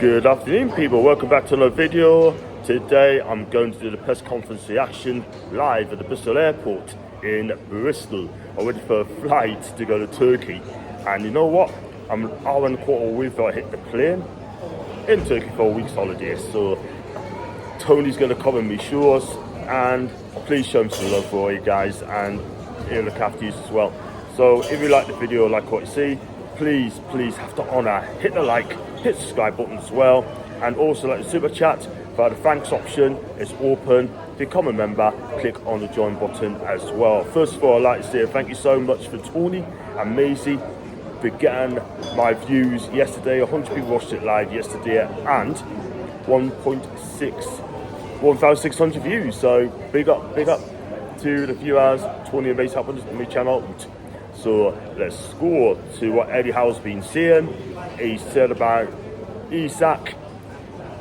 Good afternoon, people. Welcome back to another video. Today I'm going to do the press conference reaction live at the Bristol airport in Bristol. I'm waiting for a flight to go to Turkey, and you know what? I'm an hour and a quarter away before I hit the plane in Turkey for a week's holiday. So Tony's going to cover me shores, and please show him some love for you guys, and he'll look after you as well. So if you like the video, like what you see, please have to honour, hit the like, hit the subscribe button as well, and also like the super chat via the thanks option is open. If you become a member, click on the join button as well. First of all, I'd like to say thank you so much for Tony and Maisie for getting my views yesterday. 100 people watched it live yesterday and 1,600 views. So big up to the viewers. Tony and Maisie happened on my channel. So let's go to what Eddie Howe's been saying. He said about Isak,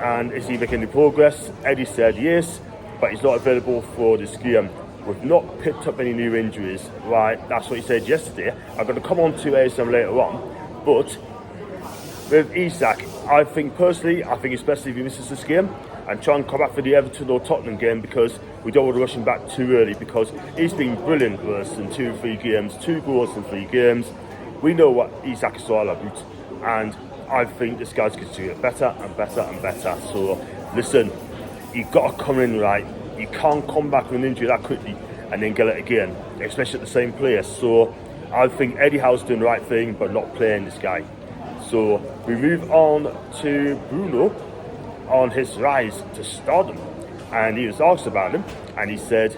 and is he making any progress? Eddie said yes, but he's not available for this game. We've not picked up any new injuries, right? That's what he said yesterday. I'm going to come on to ASM later on, but with Isak, I think it's best if he misses this game and try and come back for the Everton or Tottenham game, because we don't want to rush him back too early, because he's been brilliant for us in 2 goals in 3 games. We know what Isak is all about, and I think this guy's going to get better and better and better. So listen, you've got to come in right. You can't come back with an injury that quickly and then get it again, especially at the same place. So I think Eddie Howe's doing the right thing, but not playing this guy. So we move on to Bruno on his rise to stardom, and he was asked about him, and he said,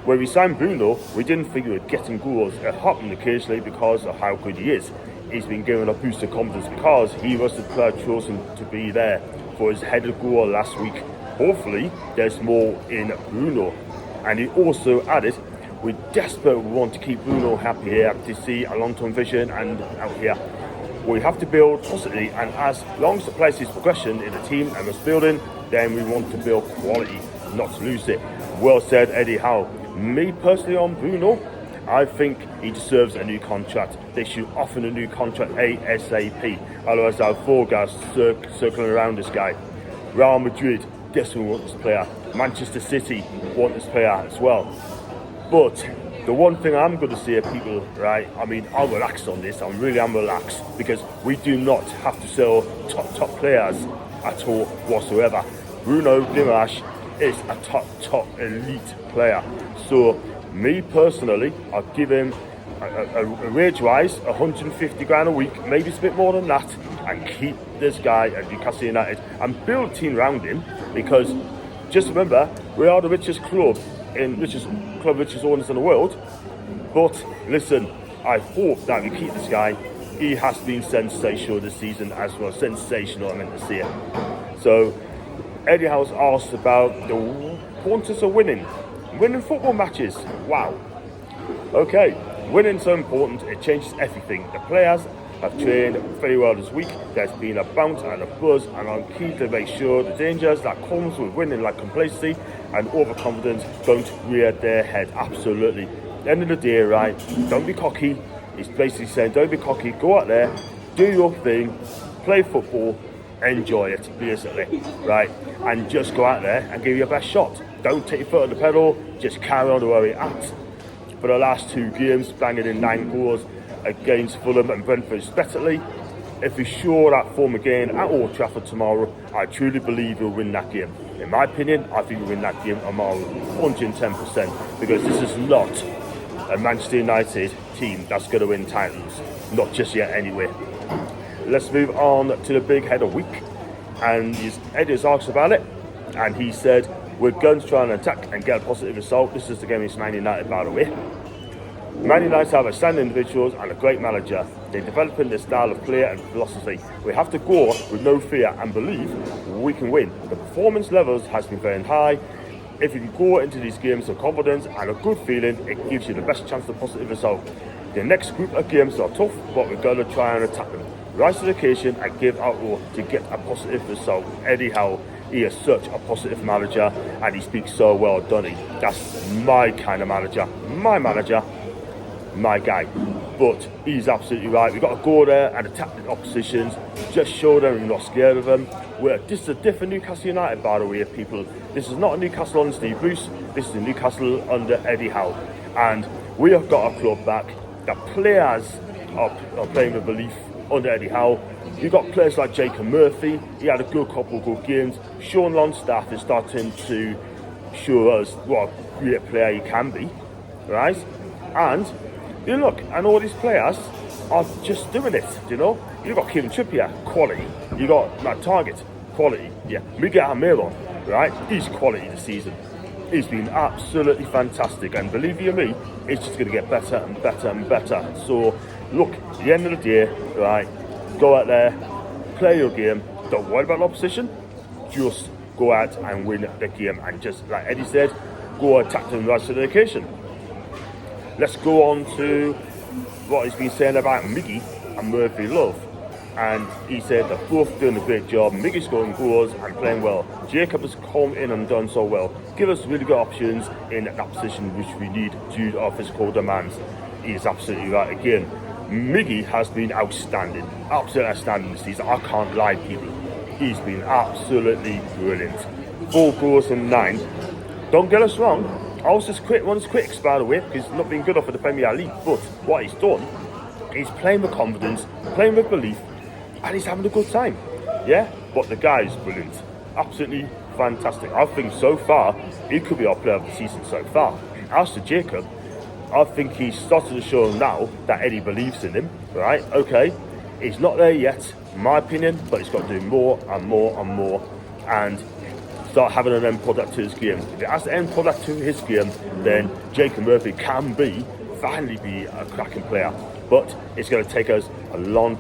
when we signed Bruno, we didn't think we were getting goals. It happened occasionally because of how good he is. He's been given a boost of confidence because he was the player chosen to be there for his headed goal last week. Hopefully there's more in Bruno. And he also added, we desperately want to keep Bruno happy here, to see a long-term vision and out here. We have to build positively, and as long as the players sees progression in the team and us building, then we want to build quality, not to lose it. Well said, Eddie Howe. Me personally on Bruno, I think he deserves a new contract. They should offer a new contract ASAP. Otherwise I'll have 4 guys circling around this guy. Real Madrid desperately want this player. Manchester City want this player as well. But the one thing I'm going to say, people, right, I mean, I'm relaxed on this. I'm relaxed, because we do not have to sell top players at all whatsoever. Bruno Dimash is a top elite player. So me personally, I'll give him a wage-wise 150 grand a week, maybe it's a bit more than that, and keep this guy at Newcastle United and build a team around him, because just remember, we are the richest owners in the world. But listen, I hope that we keep this guy. He has been sensational this season as well. Sensational, I meant to say it. So Eddie Howe's asked about the importance of winning football matches. Wow. Okay, winning's so important, it changes everything. The players have trained very well this week. There's been a bounce and a buzz, and I'm keen to make sure the dangers that comes with winning, like complacency and overconfidence, don't rear their head. Absolutely. At the end of the day, right, don't be cocky. He's basically saying, don't be cocky, go out there, do your thing, play football, enjoy it, basically, right? And just go out there and give your best shot. Don't take your foot on the pedal, just carry on the way you're at. For the last 2 games, banging in 9 goals against Fulham and Brentford respectively. If we show that form again at Old Trafford tomorrow, I truly believe we'll win that game. In my opinion, I think we'll win that game tomorrow 110%, because this is not a Manchester United team that's going to win titles. Not just yet anyway. Let's move on to the big head of week. And Eddie was asked about it, and he said, we're going to try and attack and get a positive result. This is the game against Man United, by the way. Man United have outstanding individuals and a great manager. They're developing their style of play and philosophy. We have to go with no fear and believe we can win. The performance levels has been very high. If you can go into these games with confidence and a good feeling, it gives you the best chance of a positive result. The next group of games are tough, but we're going to try and attack them. Rise to the occasion and give our all to get a positive result. Eddie Howe, he is such a positive manager, and he speaks so well, doesn't he? That's my kind of manager. My manager. my guy. But he's absolutely right. We've got to go there and attack the oppositions, just show them we're not scared of them. This is a different Newcastle United, by the way, people. This is not a Newcastle under Steve Bruce. This is a Newcastle under Eddie Howe. And we have got our club back. The players are playing with belief under Eddie Howe. You've got players like Jacob Murphy. He had a good couple of good games. Sean Longstaff is starting to show us what a great player he can be, right? And you look, and all these players are just doing it, you know? You've got Kieran Trippier, quality. You've got Matt Target, quality. Yeah, Miggy Almiron, right? He's quality this season. He's been absolutely fantastic, and believe you me, it's just going to get better and better and better. So, look, at the end of the day, right, go out there, play your game, don't worry about the opposition, just go out and win the game, and just, like Eddie said, go attack them right to the occasion. Let's go on to what he's been saying about Miggy and Murphy Love. And he said they're both doing a great job. Miggy's scoring goals and playing well. Jacob has come in and done so well. Give us really good options in that position which we need due to our physical demands. He is absolutely right again. Miggy has been outstanding. Absolutely outstanding this season. I can't lie, people. He's been absolutely brilliant. 4 goals in 9. Don't get us wrong. I was just one's critics, by the way, because he's not been good off of the Premier League. But what he's done, he's playing with confidence, playing with belief, and he's having a good time. Yeah, but the guy is brilliant, absolutely fantastic. I think so far he could be our player of the season so far. As to Jacob, I think he's starting to show now that Eddie believes in him. Right? Okay, he's not there yet, in my opinion, but he's got to do more and more and more, and start having an end product to his game. If it has the end product to his game, then Jacob Murphy can finally be a cracking player. But it's going to take us a long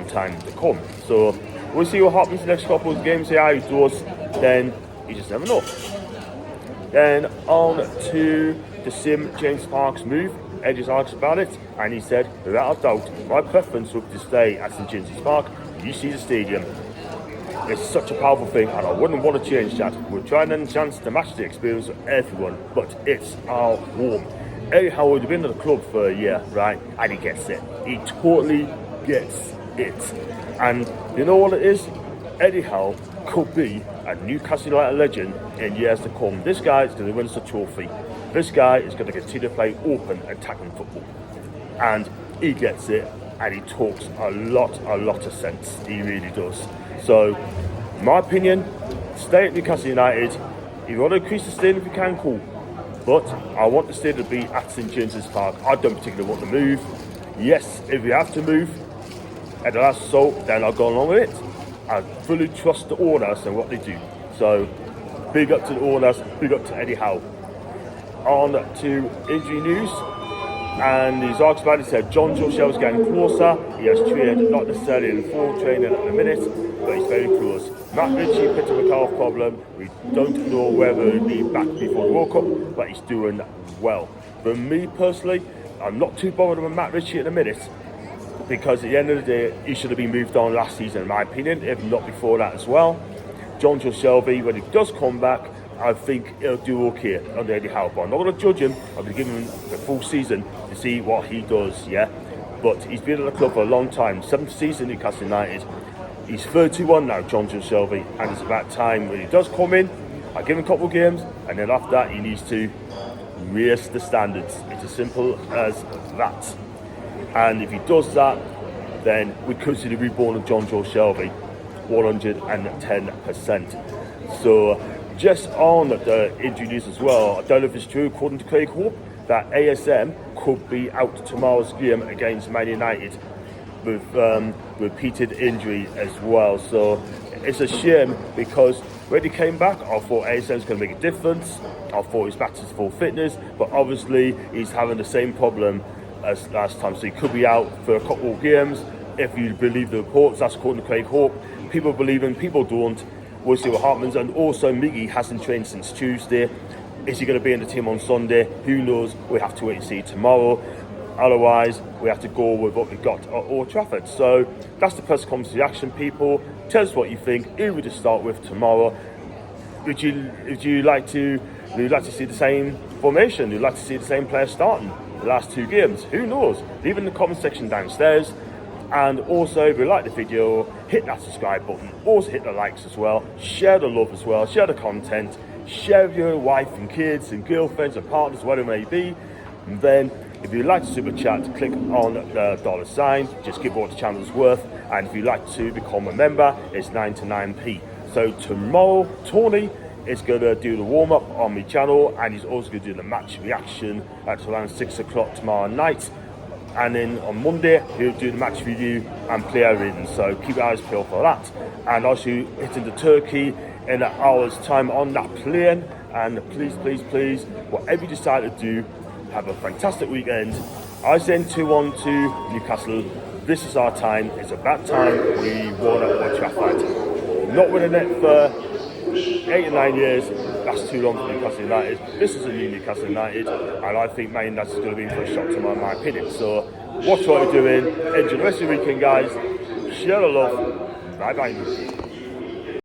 time to come. So we'll see what happens in the next couple of games, see how he does, then you just never know. Then on to the St James Park's move. Eddie's asked about it, and he said, without a doubt, my preference would be to stay at St James's Park. You see the stadium. It's such a powerful thing, and I wouldn't want to change that. We're trying to chance to match the experience of everyone, but it's our home. Eddie Howe would have been at the club for a year, right? And he gets it. He totally gets it. And you know what it is? Eddie Howe could be a Newcastle United legend in years to come. This guy is going to win us a trophy. This guy is going to continue to play open, attacking football. And he gets it, and he talks a lot of sense. He really does. So, in my opinion, stay at Newcastle United. If you want to increase the stadium if you can, cool. But I want the stadium to be at St James's Park. I don't particularly want to move. Yes, if we have to move at the last result, then I'll go along with it. I fully trust the owners and what they do. So, big up to the owners, big up to Eddie Howe. On to injury news. And he's asked about it, he said Jonjo is getting closer. He has trained, not necessarily in full training at the minute, but he's very close. Matt Ritchie picked up a calf problem. We don't know whether he'll be back before the World Cup, but he's doing well. For me personally, I'm not too bothered with Matt Ritchie at the minute, because at the end of the day, he should have been moved on last season, in my opinion, if not before that as well. Jonjo Shelby, when he does come back, I think he'll do okay under Eddie Howe. I'm not going to judge him. I'm going to give him the full season to see what he does, yeah? But he's been at the club for a long time. 7th season at Newcastle United. He's 31 now, Jonjo Shelby, and it's about time when he does come in, I give him a couple of games, and then after that he needs to raise the standards. It's as simple as that. And if he does that, then we could see the reborn of Jonjo Shelby, 110%. So, just on the injury news as well, I don't know if it's true, according to Craig Hope, that ASM could be out tomorrow's game against Man United with repeated injury as well. So it's a shame, because when he came back, I thought ASM's going to make a difference. I thought he's back to his full fitness, but obviously he's having the same problem as last time. So he could be out for a couple of games. If you believe the reports, that's according to Craig Hope. People believe him, people don't. We'll see what happens. And also, Miggy hasn't trained since Tuesday. Is he going to be in the team on Sunday? Who knows? We have to wait and see tomorrow. Otherwise, we have to go with what we got at Old Trafford. So that's the press conference reaction, people. Tell us what you think. Who would you start with tomorrow? Would you like to see the same formation? Would you like to see the same player starting? the last 2 games. Who knows? Leave it in the comment section downstairs. And also, if you like the video, hit that subscribe button. Also hit the likes as well. Share the love as well. Share the content. Share with your wife and kids and girlfriends and partners, whatever it may be. And then, if you'd like to super chat, click on the $sign. Just give what the channel's worth. And if you'd like to become a member, it's 99p. So tomorrow, Tony is going to do the warm-up on my channel, and he's also going to do the match reaction at around 6 o'clock tomorrow night. And then on Monday, he'll do the match review and player in. So keep your eyes peeled for that. And also hitting the Turkey in an hour's time on that plane. And please, please, please, whatever you decide to do, have a fantastic weekend. I send 2-1 to Newcastle. This is our time. It's about time we won at Old Trafford. Not winning it for 8 or 9 years. That's too long for Newcastle United. This is a new Newcastle United, and I think Man United is going to be in for a shock tomorrow, in my opinion. So, watch what you're doing. Enjoy the rest of the weekend, guys. Share the love. Bye bye.